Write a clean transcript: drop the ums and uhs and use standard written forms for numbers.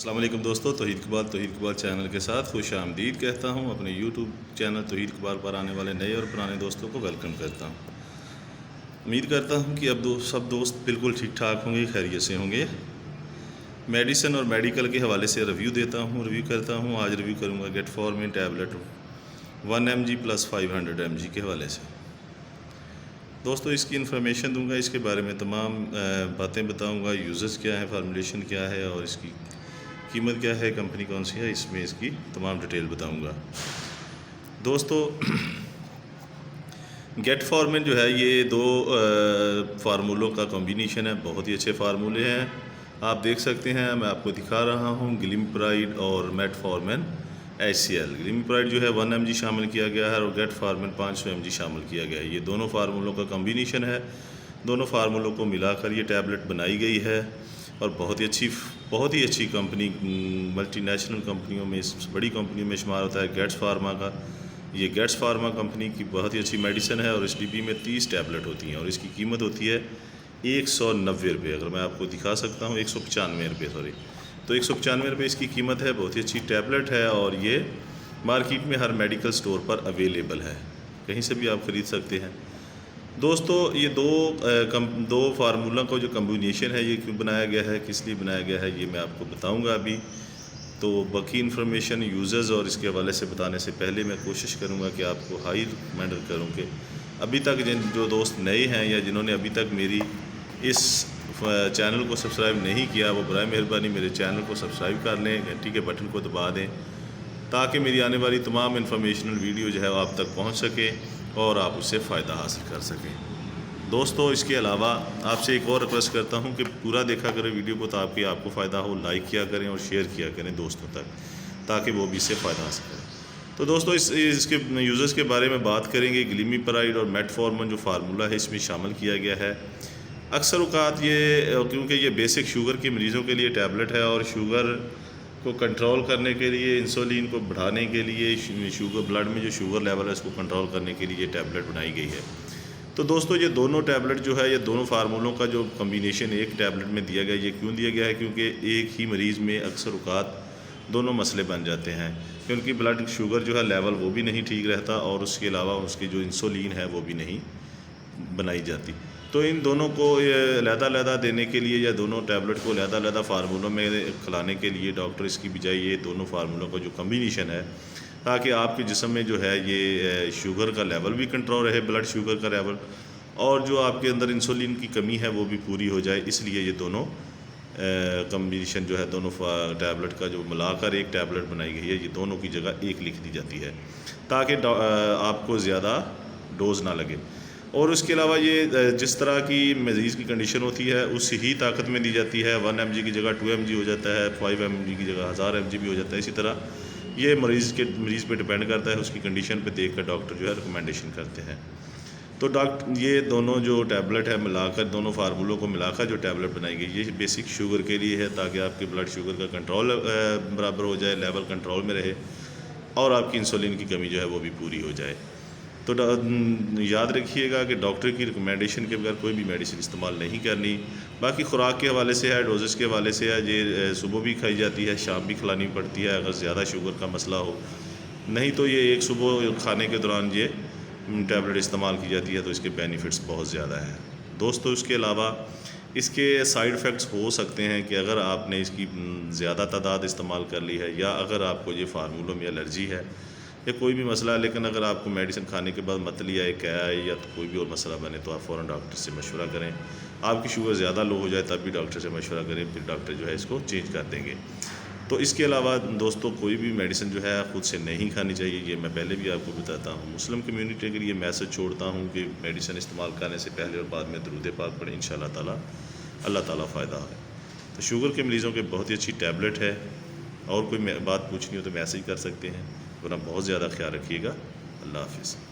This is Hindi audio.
अस्सलाम वालेकुम दोस्तों, तौहीद इकबाल चैनल के साथ खुश आमदीद कहता हूँ। अपने यूट्यूब चैनल तौहीद इकबाल पर आने वाले नए और पुराने दोस्तों को वेलकम करता हूँ। उम्मीद करता हूँ कि अब सब दोस्त बिल्कुल ठीक ठाक होंगे, खैरियत से होंगे। मेडिसिन और मेडिकल के हवाले से रिव्यू करता हूँ। आज रिव्यू करूँगा गेटफॉर्मिन टैबलेट 1 mg + 500 mg के हवाले से। दोस्तों इसकी इन्फॉर्मेशन दूंगा, इसके बारे में तमाम बातें बताऊंगा। यूज़र्स क्या है, फार्मूलेशन क्या है और इसकी कीमत क्या है, कंपनी कौन सी है, इसमें इसकी तमाम डिटेल बताऊंगा। दोस्तों गेटफॉर्मिन जो है ये दो फार्मूलों का कॉम्बिनेशन है। बहुत ही अच्छे फार्मूले हैं, आप देख सकते हैं। मैं आपको दिखा रहा हूँ ग्लिमप्राइड और मेटफॉर्मिन HCl। ग्लिमप्राइड जो है 1 mg शामिल किया गया है और गेटफॉर्मिन 500 mg शामिल किया गया है। ये दोनों फार्मूलों का कॉम्बिनेशन है। दोनों फार्मूलों को मिलाकर ये टैबलेट बनाई गई है और बहुत ही अच्छी कंपनी, मल्टीनेशनल कंपनियों में, बड़ी कंपनियों में शुमार होता है गेट्स फार्मा का। ये गेट्स फार्मा कंपनी की बहुत ही अच्छी मेडिसिन है और इस डिब्बी में 30 टैबलेट होती हैं और इसकी कीमत होती है 190 रुपये। अगर मैं आपको दिखा सकता हूँ 195 रुपये, सॉरी, तो 195 रुपये इसकी कीमत है। बहुत ही अच्छी टैबलेट है और ये मार्केट में हर मेडिकल स्टोर पर अवेलेबल है, कहीं से भी आप ख़रीद सकते हैं। दोस्तों ये दो फार्मूला का जो कम्बिनेशन है ये क्यों बनाया गया है, किस लिए बनाया गया है, ये मैं आपको बताऊंगा अभी। तो बाकी इन्फॉर्मेशन यूज़र्स और इसके हवाले से बताने से पहले मैं कोशिश करूंगा कि आपको हाई रिकमेंड करूं कि अभी तक जो दोस्त नए हैं या जिन्होंने अभी तक मेरी इस चैनल को सब्सक्राइब नहीं किया, वो बराए मेहरबानी मेरे चैनल को सब्सक्राइब कर लें, घंटी के बटन को दबा दें ताकि मेरी आने वाली तमाम इन्फॉर्मेशनल वीडियो जो है वो आप तक पहुँच सके और आप उससे फ़ायदा हासिल कर सकें। दोस्तों इसके अलावा आपसे एक और रिक्वेस्ट करता हूं कि पूरा देखा करें वीडियो को, ताकि आपको फ़ायदा हो। लाइक किया करें और शेयर किया करें दोस्तों तक, ताकि वो भी इससे फ़ायदा हासिल करें। तो दोस्तों इसके यूज़र्स के बारे में बात करेंगे। ग्लिमप्राइड और मेटफॉर्मिन जो फार्मूला है इसमें शामिल किया गया है। अक्सर औक़ात ये, क्योंकि ये बेसिक शुगर के मरीज़ों के लिए टैबलेट है और शुगर को कंट्रोल करने के लिए, इंसुलिन को बढ़ाने के लिए, शुगर ब्लड में जो शुगर लेवल है उसको कंट्रोल करने के लिए टैबलेट बनाई गई है। तो दोस्तों ये दोनों टैबलेट जो है, ये दोनों फार्मूलों का जो कम्बिनेशन एक टैबलेट में दिया गया, ये क्यों दिया गया है? क्योंकि एक ही मरीज़ में अक्सर औक़ात दोनों मसले बन जाते हैं, क्योंकि ब्लड शुगर जो है लेवल वो भी नहीं ठीक रहता और उसके अलावा उसकी जो इंसुलिन है वो भी नहीं बनाई जाती। तो इन दोनों को अलहदा देने के लिए या दोनों टैबलेट को अलहदा फार्मूलों में खिलाने के लिए डॉक्टर इसकी बजाय ये दोनों फार्मूलों का जो कम्बिनेशन है, ताकि आपके जिस्म में जो है ये शुगर का लेवल भी कंट्रोल रहे, ब्लड शुगर का लेवल, और जो आपके अंदर इंसुलिन की कमी है वो भी पूरी हो जाए। इसलिए ये दोनों कम्बिनेशन जो है, दोनों टैबलेट का जो मिलाकर एक टैबलेट बनाई गई है, ये दोनों की जगह एक लिख दी जाती है ताकि आपको ज़्यादा डोज ना लगे। और उसके अलावा ये जिस तरह की मरीज़ की कंडीशन होती है उस ही ताकत में दी जाती है। 1 mg की जगह 2 mg हो जाता है, 5 mg की जगह 1000 mg भी हो जाता है। इसी तरह ये मरीज़ पे डिपेंड करता है, उसकी कंडीशन पे देखकर डॉक्टर जो है रिकमेंडेशन करते हैं। तो ये दोनों जो टैबलेट है मिलाकर, दोनों फार्मूलों को मिलाकर जो टैबलेट बनाई गई, ये बेसिक शुगर के लिए है, ताकि आपके ब्लड शुगर का कंट्रोल बराबर हो जाए, लेवल कंट्रोल में रहे और आपकी इंसुलिन की कमी जो है वो भी पूरी हो जाए। तो याद रखिएगा कि डॉक्टर की रिकमेंडेशन के बगैर कोई भी मेडिसिन इस्तेमाल नहीं करनी। बाकी ख़ुराक के हवाले से है, डोजेस के हवाले से है, ये सुबह भी खाई जाती है, शाम भी खिलानी पड़ती है अगर ज़्यादा शुगर का मसला हो। नहीं तो ये एक सुबह खाने के दौरान ये टैबलेट इस्तेमाल की जाती है, तो इसके बेनिफिट्स बहुत ज़्यादा हैं दोस्तों। इसके अलावा इसके साइड इफ़ेक्ट्स हो सकते हैं कि अगर आपने इसकी ज़्यादा तादाद इस्तेमाल कर ली है, या अगर आपको ये फार्मूलों में एलर्जी है या कोई भी मसला है, लेकिन अगर आपको मेडिसिन खाने के बाद मतली आए, क्या है, या तो कोई भी और मसला बने, तो आप फ़ौरन डॉक्टर से मशवरा करें। आपकी शुगर ज़्यादा लो हो जाए तब भी डॉक्टर से मशवरा करें, फिर डॉक्टर जो है इसको चेंज कर देंगे। तो इसके अलावा दोस्तों कोई भी मेडिसिन जो है खुद से नहीं खानी चाहिए, ये मैं पहले भी आपको बताता हूँ। मुस्लिम कम्यूनिटी के लिए मैसेज छोड़ता हूँ कि मेडिसिन इस्तेमाल करने से पहले और बाद में दुरूद पाक पढ़ें, इंशाअल्लाह ताला अल्लाह ताला फ़ायदा है। तो शुगर के मरीज़ों के बहुत ही अच्छी टैबलेट है, और कोई बात पूछनी हो तो मैसेज कर सकते हैं, वरना बहुत ज़्यादा ख्याल रखिएगा। अल्लाह हाफ़िज़।